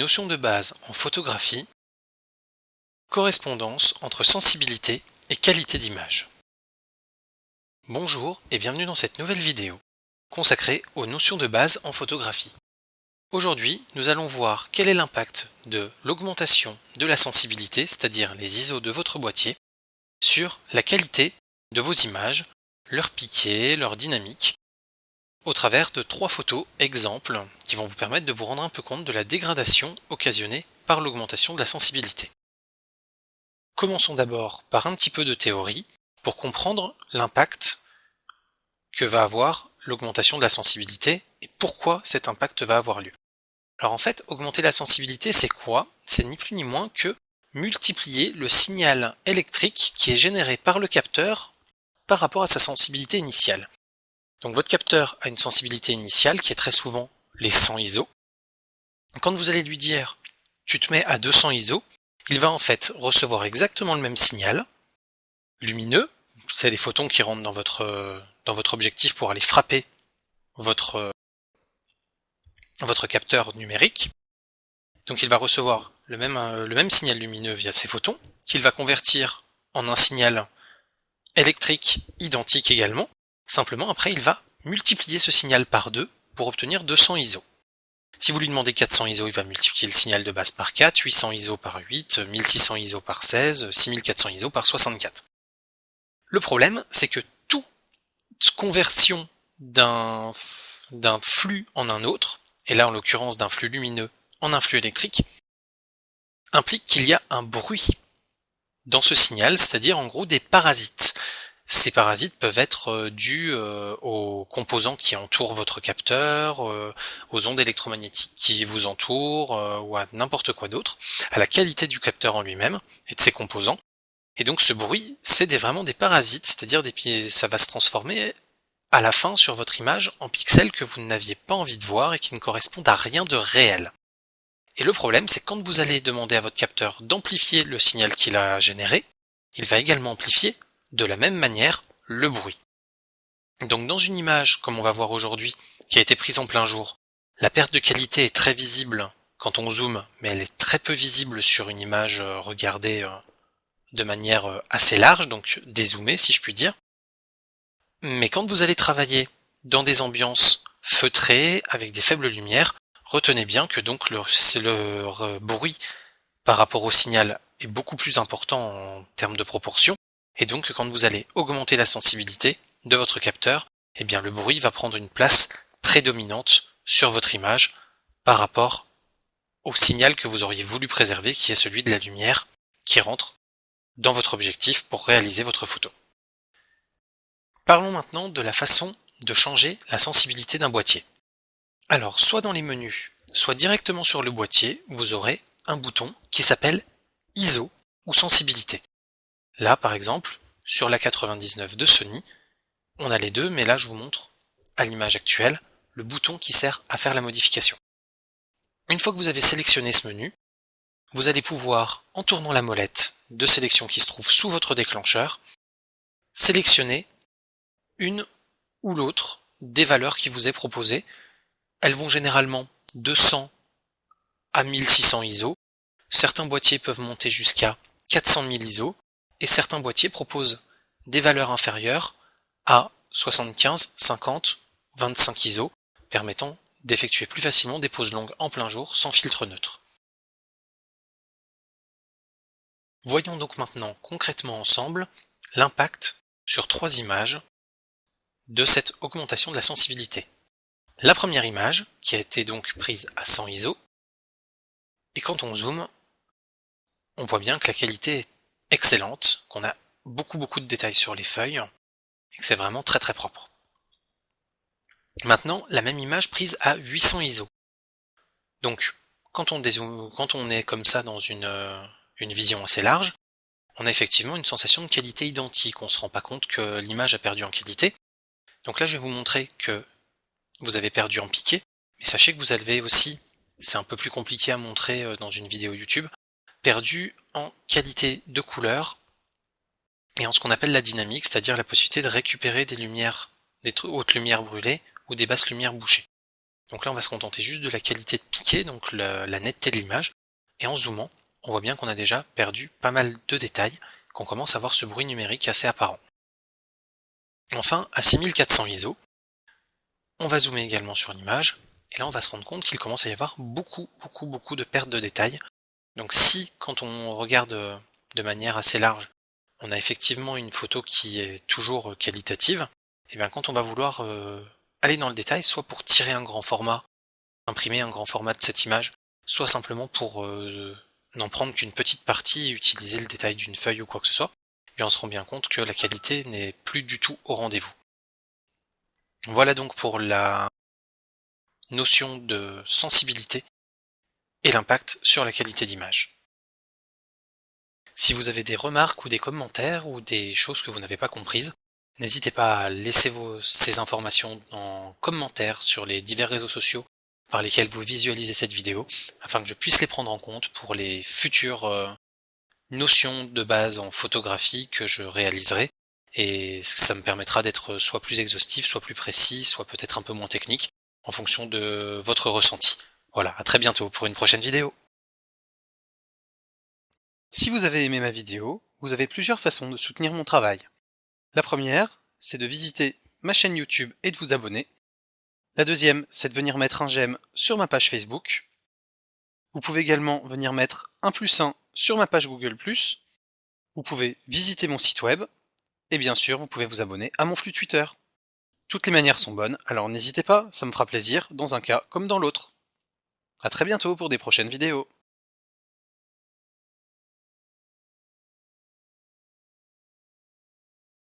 notion de base en photographie, correspondance entre sensibilité et qualité d'image. Bonjour et bienvenue dans cette nouvelle vidéo consacrée aux notions de base en photographie. Aujourd'hui, nous allons voir quel est l'impact de l'augmentation de la sensibilité, c'est-à-dire les ISO de votre boîtier, sur la qualité de vos images, leur piqué, leur dynamique, au travers de 3 photos exemples qui vont vous permettre de vous rendre un peu compte de la dégradation occasionnée par l'augmentation de la sensibilité. Commençons d'abord par un petit peu de théorie pour comprendre l'impact que va avoir l'augmentation de la sensibilité et pourquoi cet impact va avoir lieu. Alors en fait, augmenter la sensibilité, c'est quoi? C'est ni plus ni moins que multiplier le signal électrique qui est généré par le capteur par rapport à sa sensibilité initiale. Donc votre capteur a une sensibilité initiale qui est très souvent les 100 ISO. Quand vous allez lui dire « tu te mets à 200 ISO », il va en fait recevoir exactement le même signal, lumineux, c'est les photons qui rentrent dans votre objectif pour aller frapper votre capteur numérique. Donc il va recevoir le même signal lumineux via ces photons, qu'il va convertir en un signal électrique identique également. Simplement, après, il va multiplier ce signal par 2 pour obtenir 200 ISO. Si vous lui demandez 400 ISO, il va multiplier le signal de base par 4, 800 ISO par 8, 1600 ISO par 16, 6400 ISO par 64. Le problème, c'est que toute conversion d'un flux en un autre, et là en l'occurrence d'un flux lumineux en un flux électrique, implique qu'il y a un bruit dans ce signal, c'est-à-dire en gros des parasites. Ces parasites peuvent être dus aux composants qui entourent votre capteur, aux ondes électromagnétiques qui vous entourent, ou à n'importe quoi d'autre, à la qualité du capteur en lui-même et de ses composants. Et donc ce bruit, c'est vraiment des parasites, c'est-à-dire ça va se transformer à la fin sur votre image en pixels que vous n'aviez pas envie de voir et qui ne correspondent à rien de réel. Et le problème, c'est que quand vous allez demander à votre capteur d'amplifier le signal qu'il a généré, il va également amplifier de la même manière le bruit. Donc dans une image, comme on va voir aujourd'hui, qui a été prise en plein jour, la perte de qualité est très visible quand on zoome, mais elle est très peu visible sur une image regardée de manière assez large, donc dézoomée si je puis dire. Mais quand vous allez travailler dans des ambiances feutrées, avec des faibles lumières, retenez bien que donc le bruit par rapport au signal est beaucoup plus important en termes de proportion, et donc quand vous allez augmenter la sensibilité de votre capteur, eh bien le bruit va prendre une place prédominante sur votre image par rapport au signal que vous auriez voulu préserver, qui est celui de la lumière qui rentre dans votre objectif pour réaliser votre photo. Parlons maintenant de la façon de changer la sensibilité d'un boîtier. Alors, soit dans les menus, soit directement sur le boîtier, vous aurez un bouton qui s'appelle ISO ou sensibilité. Là, par exemple, sur la 99 de Sony, on a les deux, mais là je vous montre, à l'image actuelle, le bouton qui sert à faire la modification. Une fois que vous avez sélectionné ce menu, vous allez pouvoir, en tournant la molette de sélection qui se trouve sous votre déclencheur, sélectionner une ou l'autre des valeurs qui vous est proposée. Elles vont généralement de 100 à 1600 ISO. Certains boîtiers peuvent monter jusqu'à 400 000 ISO et certains boîtiers proposent des valeurs inférieures à 75, 50, 25 ISO, permettant d'effectuer plus facilement des poses longues en plein jour sans filtre neutre. Voyons donc maintenant concrètement ensemble l'impact sur 3 images de cette augmentation de la sensibilité. La première image, qui a été donc prise à 100 ISO, et quand on zoome, on voit bien que la qualité est excellente, qu'on a beaucoup de détails sur les feuilles, et que c'est vraiment très propre. Maintenant, la même image prise à 800 ISO. Donc, quand on est comme ça dans une vision assez large, on a effectivement une sensation de qualité identique, on se rend pas compte que l'image a perdu en qualité. Donc là, je vais vous montrer que vous avez perdu en piqué, mais sachez que vous avez aussi, c'est un peu plus compliqué à montrer dans une vidéo YouTube, perdu en qualité de couleur et en ce qu'on appelle la dynamique, c'est-à-dire la possibilité de récupérer des hautes lumières brûlées ou des basses lumières bouchées. Donc là on va se contenter juste de la qualité de piqué, donc la netteté de l'image, et en zoomant, on voit bien qu'on a déjà perdu pas mal de détails, qu'on commence à voir ce bruit numérique assez apparent. Enfin, à 6400 ISO, on va zoomer également sur l'image, et là on va se rendre compte qu'il commence à y avoir beaucoup de pertes de détails. Donc si, quand on regarde de manière assez large, on a effectivement une photo qui est toujours qualitative, et bien quand on va vouloir aller dans le détail, soit pour tirer un grand format, imprimer un grand format de cette image, soit simplement pour n'en prendre qu'une petite partie, utiliser le détail d'une feuille ou quoi que ce soit, et on se rend bien compte que la qualité n'est plus du tout au rendez-vous. Voilà donc pour la notion de sensibilité et l'impact sur la qualité d'image. Si vous avez des remarques ou des commentaires ou des choses que vous n'avez pas comprises, n'hésitez pas à laisser ces informations en commentaire sur les divers réseaux sociaux par lesquels vous visualisez cette vidéo, afin que je puisse les prendre en compte pour les futures notions de base en photographie que je réaliserai, et ça me permettra d'être soit plus exhaustif, soit plus précis, soit peut-être un peu moins technique, en fonction de votre ressenti. Voilà, à très bientôt pour une prochaine vidéo. Si vous avez aimé ma vidéo, vous avez plusieurs façons de soutenir mon travail. La première, c'est de visiter ma chaîne YouTube et de vous abonner. La deuxième, c'est de venir mettre un j'aime sur ma page Facebook. Vous pouvez également venir mettre un +1 sur ma page Google+. Vous pouvez visiter mon site web. Et bien sûr, vous pouvez vous abonner à mon flux Twitter. Toutes les manières sont bonnes, alors n'hésitez pas, ça me fera plaisir, dans un cas comme dans l'autre. À très bientôt pour des prochaines vidéos.